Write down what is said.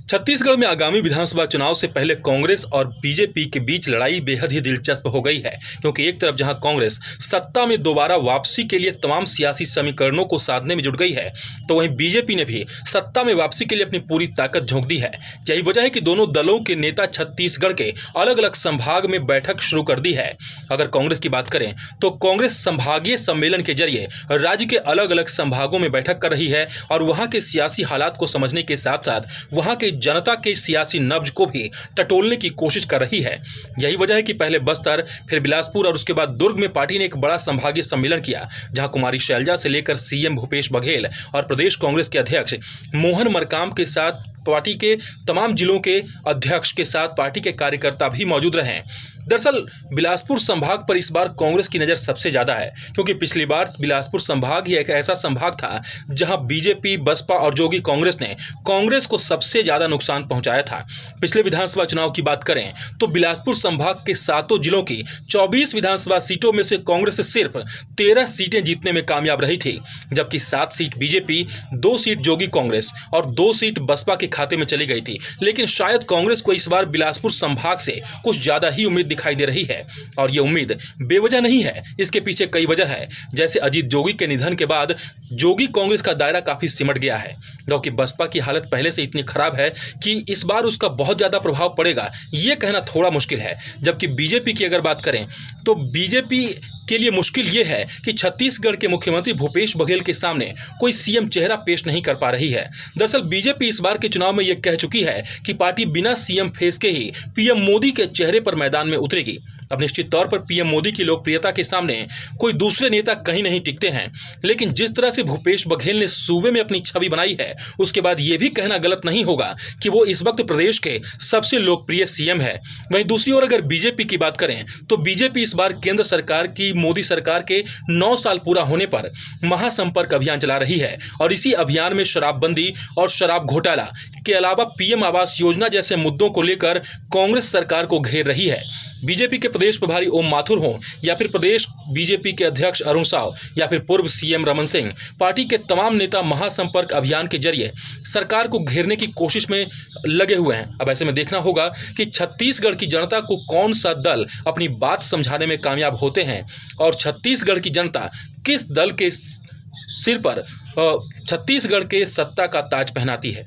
छत्तीसगढ़ में आगामी विधानसभा चुनाव से पहले कांग्रेस और बीजेपी के बीच लड़ाई बेहद ही दिलचस्प हो गई है, क्योंकि एक तरफ जहां कांग्रेस सत्ता में दोबारा वापसी के लिए तमाम सियासी समीकरणों को साधने में जुट गई है, तो वहीं बीजेपी ने भी सत्ता में वापसी के लिए अपनी पूरी ताकत झोंक दी है। यही वजह है कि दोनों दलों के नेता छत्तीसगढ़ के अलग अलग संभाग में बैठक शुरू कर दी है। अगर कांग्रेस की बात करें तो कांग्रेस संभागीय सम्मेलन के जरिए राज्य के अलग अलग संभागों में बैठक कर रही है और वहां के सियासी हालात को समझने के साथ साथ वहां के जनता के सियासी नब्ज को भी टटोलने की कोशिश कर रही है। यही वजह है कि पहले बस्तर, फिर बिलासपुर और उसके बाद दुर्ग में पार्टी ने एक बड़ा संभागीय सम्मेलन किया, जहां कुमारी शैलजा से लेकर सीएम भूपेश बघेल और प्रदेश कांग्रेस के अध्यक्ष मोहन मरकाम के साथ पार्टी के तमाम जिलों के अध्यक्ष के साथ पार्टी के कार्यकर्ता भी मौजूद रहे। दरअसल बिलासपुर संभाग पर इस बार कांग्रेस की नज़र सबसे ज़्यादा है, क्योंकि पिछली बार बिलासपुर संभाग ही एक ऐसा संभाग था जहां बीजेपी, बसपा और जोगी कांग्रेस ने कांग्रेस को सबसे ज़्यादा नुकसान पहुंचाया था। पिछले विधानसभा चुनाव की बात करें तो बिलासपुर संभाग के 7 जिलों की 24 विधानसभा सीटों में से कांग्रेस सिर्फ 13 सीटें जीतने में कामयाब रही थी, जबकि 7 seat BJP, 2 seat Jogi Congress और 2 सीट बसपा के खाते में चली गई थी। लेकिन शायद कांग्रेस को इस बार बिलासपुर संभाग से कुछ ज़्यादा ही उम्मीद दिखाई दे रही है, और यह उम्मीद बेवजह नहीं है। इसके पीछे कई वजह है। जैसे अजीत जोगी के निधन के बाद जोगी कांग्रेस का दायरा काफी सिमट गया है, जबकि बसपा की हालत पहले से इतनी खराब है कि इस बार उसका बहुत ज्यादा प्रभाव पड़ेगा, यह कहना थोड़ा मुश्किल है। जबकि बीजेपी की अगर बात करें तो बीजेपी के लिए मुश्किल यह है कि छत्तीसगढ़ के मुख्यमंत्री भूपेश बघेल के सामने कोई सीएम चेहरा पेश नहीं कर पा रही है। दरअसल बीजेपी इस बार के चुनाव में यह कह चुकी है कि पार्टी बिना सीएम फेस के ही पीएम मोदी के चेहरे पर मैदान में उतरेगी। अब निश्चित तौर पर पीएम मोदी की लोकप्रियता के सामने कोई दूसरे नेता कहीं नहीं टिकते हैं, लेकिन जिस तरह से भूपेश बघेल ने सूबे में अपनी छवि बनाई है, उसके बाद यह भी कहना गलत नहीं होगा कि वो इस वक्त प्रदेश के सबसे लोकप्रिय सीएम है। वहीं दूसरी ओर अगर बीजेपी की बात करें तो बीजेपी इस बार केंद्र सरकार की, मोदी सरकार के 9 साल पूरा होने पर महासंपर्क अभियान चला रही है, और इसी अभियान में शराबबंदी और शराब घोटाला के अलावा पीएम आवास योजना जैसे मुद्दों को लेकर कांग्रेस सरकार को घेर रही है। बीजेपी के प्रदेश प्रभारी ओम माथुर हों या फिर प्रदेश बीजेपी के अध्यक्ष अरुण साव या फिर पूर्व सीएम रमन सिंह, पार्टी के तमाम नेता महासंपर्क अभियान के जरिए सरकार को घेरने की कोशिश में लगे हुए हैं। अब ऐसे में देखना होगा कि छत्तीसगढ़ की जनता को कौन सा दल अपनी बात समझाने में कामयाब होते हैं, और छत्तीसगढ़ की जनता किस दल के सिर पर छत्तीसगढ़ के सत्ता का ताज पहनाती है।